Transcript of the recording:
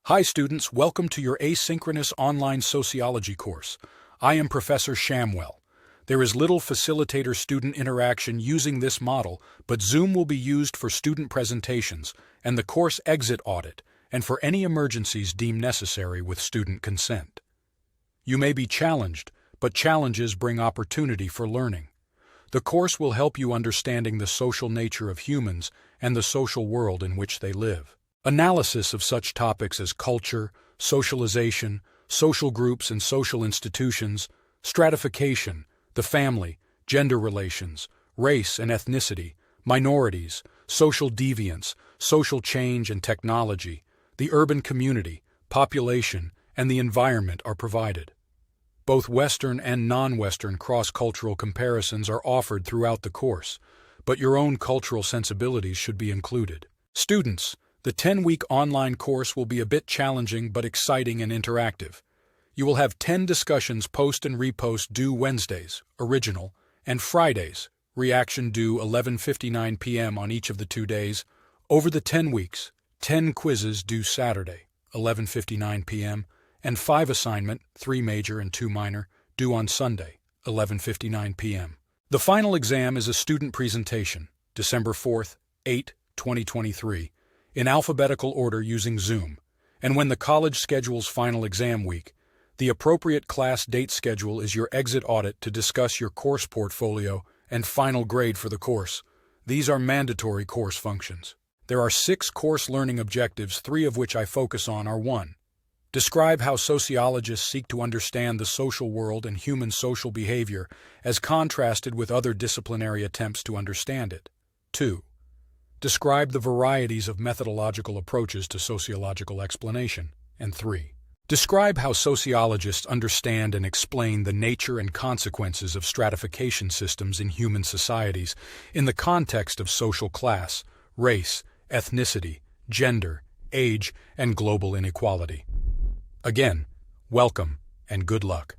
Hi students, welcome to your asynchronous online sociology course. I am Professor Shamwell. There is little facilitator-student interaction using this model, but Zoom will be used for student presentations and the course exit audit, and for any emergencies deemed necessary with student consent. You may be challenged, but challenges bring opportunity for learning. The course will help you understanding the social nature of humans and the social world in which they live. Analysis of such topics as culture, socialization, social groups and social institutions, stratification, the family, gender relations, race and ethnicity, minorities, social deviance, social change and technology, the urban community, population, and the environment are provided. Both Western and non-Western cross-cultural comparisons are offered throughout the course, but your own cultural sensibilities should be included. Students, the 10-week online course will be a bit challenging but exciting and interactive. You will have 10 discussions post and repost due Wednesdays, original, and Fridays, reaction due 11:59 p.m. on each of the 2 days. Over the 10 weeks, 10 quizzes due Saturday, 11:59 p.m., and 5 assignment, 3 major and 2 minor, due on Sunday, 11:59 p.m. The final exam is a student presentation, December 4th, 8, 2023, in alphabetical order using Zoom, and when the college schedules final exam week, the appropriate class date schedule is your exit audit to discuss your course portfolio and final grade for the course. These are mandatory course functions. There are 6 course learning objectives, 3 of which I focus on are 1. Describe how sociologists seek to understand the social world and human social behavior as contrasted with other disciplinary attempts to understand it. 2. Describe the varieties of methodological approaches to sociological explanation. And 3. Describe how sociologists understand and explain the nature and consequences of stratification systems in human societies in the context of social class, race, ethnicity, gender, age, and global inequality. Again, welcome and good luck.